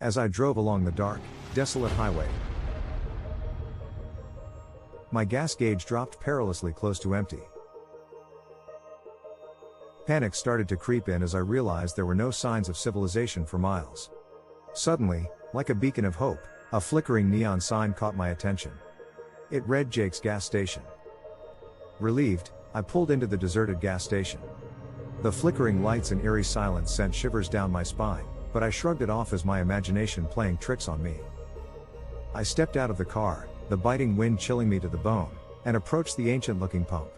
As I drove along the dark, desolate highway, my gas gauge dropped perilously close to empty. Panic started to creep in as I realized there were no signs of civilization for miles. Suddenly, like a beacon of hope, a flickering neon sign caught my attention. It read Jake's gas station. Relieved, I pulled into the deserted gas station. The flickering lights and eerie silence sent shivers down my spine, but I shrugged it off as my imagination playing tricks on me. I stepped out of the car, the biting wind chilling me to the bone, and approached the ancient-looking pump.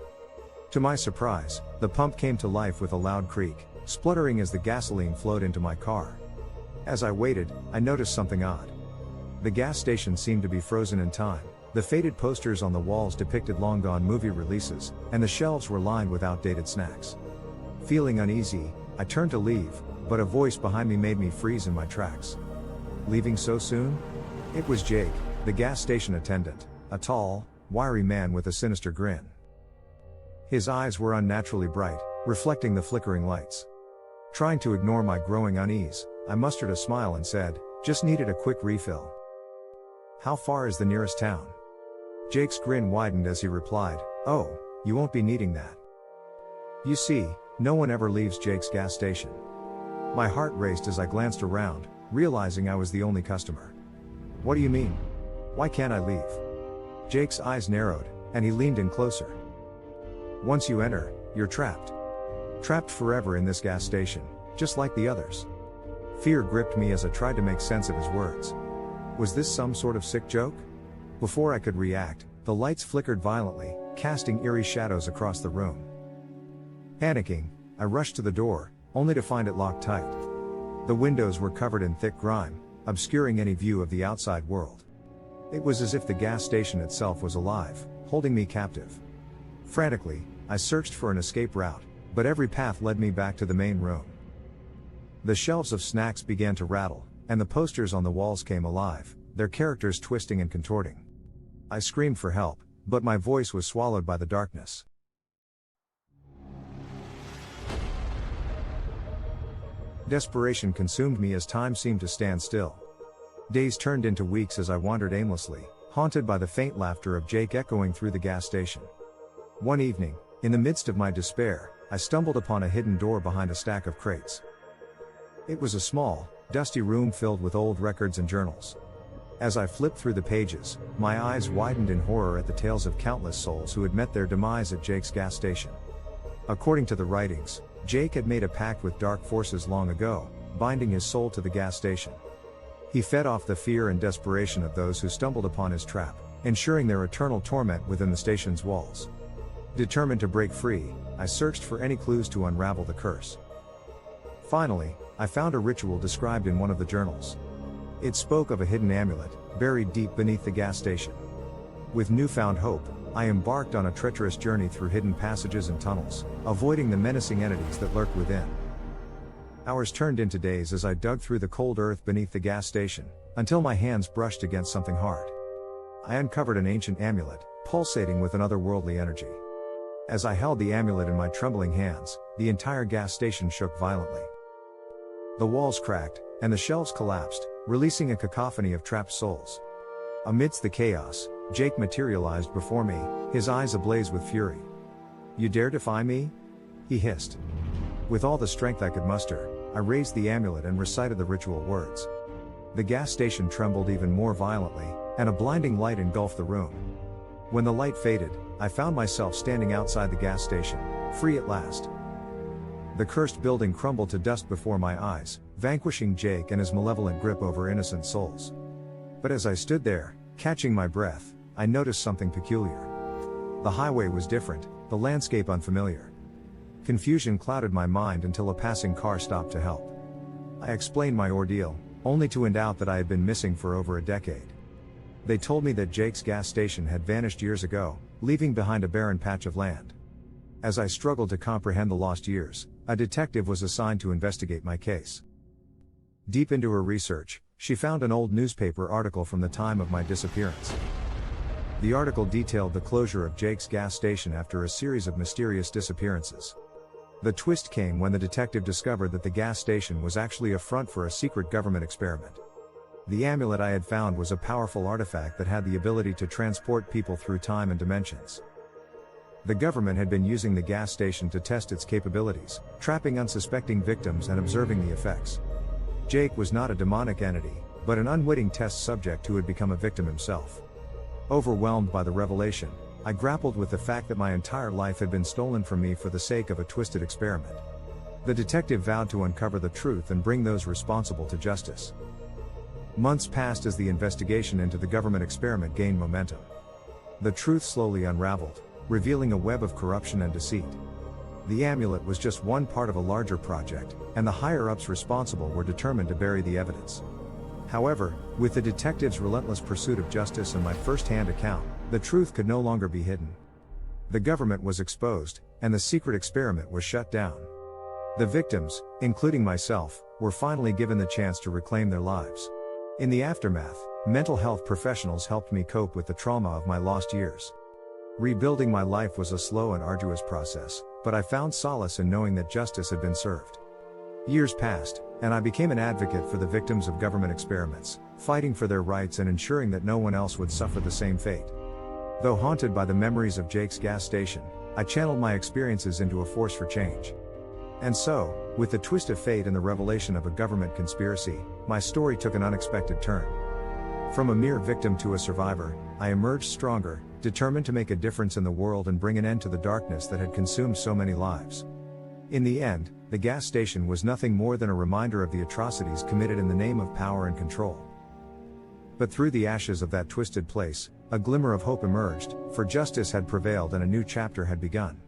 To my surprise, the pump came to life with a loud creak, spluttering as the gasoline flowed into my car. As I waited, I noticed something odd. The gas station seemed to be frozen in time. The faded posters on the walls depicted long-gone movie releases, and the shelves were lined with outdated snacks. Feeling uneasy, I turned to leave, but a voice behind me made me freeze in my tracks. Leaving so soon? It was Jake, the gas station attendant, a tall, wiry man with a sinister grin. His eyes were unnaturally bright, reflecting the flickering lights. Trying to ignore my growing unease, I mustered a smile and said, "Just needed a quick refill." "How far is the nearest town?" Jake's grin widened as he replied, "Oh, you won't be needing that." You see, no one ever leaves Jake's gas station. My heart raced as I glanced around, realizing I was the only customer. "What do you mean? Why can't I leave?" Jake's eyes narrowed, and he leaned in closer. "Once you enter, you're trapped. Trapped forever in this gas station, just like the others." Fear gripped me as I tried to make sense of his words. Was this some sort of sick joke? Before I could react, the lights flickered violently, casting eerie shadows across the room. Panicking, I rushed to the door, only to find it locked tight. The windows were covered in thick grime, obscuring any view of the outside world. It was as if the gas station itself was alive, holding me captive. Frantically, I searched for an escape route, but every path led me back to the main room. The shelves of snacks began to rattle, and the posters on the walls came alive, their characters twisting and contorting. I screamed for help, but my voice was swallowed by the darkness. Desperation consumed me as time seemed to stand still. Days turned into weeks as I wandered aimlessly, haunted by the faint laughter of Jake echoing through the gas station. One evening, in the midst of my despair, I stumbled upon a hidden door behind a stack of crates. It was a small, dusty room filled with old records and journals. As I flipped through the pages, my eyes widened in horror at the tales of countless souls who had met their demise at Jake's gas station. According to the writings, Jake had made a pact with dark forces long ago, binding his soul to the gas station. He fed off the fear and desperation of those who stumbled upon his trap, ensuring their eternal torment within the station's walls. Determined to break free, I searched for any clues to unravel the curse. Finally, I found a ritual described in one of the journals. It spoke of a hidden amulet, buried deep beneath the gas station. With newfound hope, I embarked on a treacherous journey through hidden passages and tunnels, avoiding the menacing entities that lurked within. Hours turned into days as I dug through the cold earth beneath the gas station, until my hands brushed against something hard. I uncovered an ancient amulet, pulsating with an otherworldly energy. As I held the amulet in my trembling hands, the entire gas station shook violently. The walls cracked, and the shelves collapsed, releasing a cacophony of trapped souls. Amidst the chaos, Jake materialized before me, his eyes ablaze with fury. "You dare defy me?" he hissed. With all the strength I could muster, I raised the amulet and recited the ritual words. The gas station trembled even more violently, and a blinding light engulfed the room. When the light faded, I found myself standing outside the gas station, free at last. The cursed building crumbled to dust before my eyes, vanquishing Jake and his malevolent grip over innocent souls. But as I stood there, catching my breath, I noticed something peculiar. The highway was different, the landscape unfamiliar. Confusion clouded my mind until a passing car stopped to help. I explained my ordeal, only to find out that I had been missing for over a decade. They told me that Jake's gas station had vanished years ago, leaving behind a barren patch of land. As I struggled to comprehend the lost years, a detective was assigned to investigate my case. Deep into her research, she found an old newspaper article from the time of my disappearance. The article detailed the closure of Jake's gas station after a series of mysterious disappearances. The twist came when the detective discovered that the gas station was actually a front for a secret government experiment. The amulet I had found was a powerful artifact that had the ability to transport people through time and dimensions. The government had been using the gas station to test its capabilities, trapping unsuspecting victims and observing the effects. Jake was not a demonic entity, but an unwitting test subject who had become a victim himself. Overwhelmed by the revelation, I grappled with the fact that my entire life had been stolen from me for the sake of a twisted experiment. The detective vowed to uncover the truth and bring those responsible to justice. Months passed as the investigation into the government experiment gained momentum. The truth slowly unraveled, revealing a web of corruption and deceit. The amulet was just one part of a larger project, and the higher-ups responsible were determined to bury the evidence. However, with the detective's relentless pursuit of justice and my first-hand account, the truth could no longer be hidden. The government was exposed, and the secret experiment was shut down. The victims, including myself, were finally given the chance to reclaim their lives. In the aftermath, mental health professionals helped me cope with the trauma of my lost years. Rebuilding my life was a slow and arduous process, but I found solace in knowing that justice had been served. Years passed, and I became an advocate for the victims of government experiments, fighting for their rights and ensuring that no one else would suffer the same fate. Though haunted by the memories of Jake's gas station, I channeled my experiences into a force for change. And so, with the twist of fate and the revelation of a government conspiracy, my story took an unexpected turn. From a mere victim to a survivor, I emerged stronger, determined to make a difference in the world and bring an end to the darkness that had consumed so many lives. In the end, the gas station was nothing more than a reminder of the atrocities committed in the name of power and control. But through the ashes of that twisted place, a glimmer of hope emerged, for justice had prevailed and a new chapter had begun.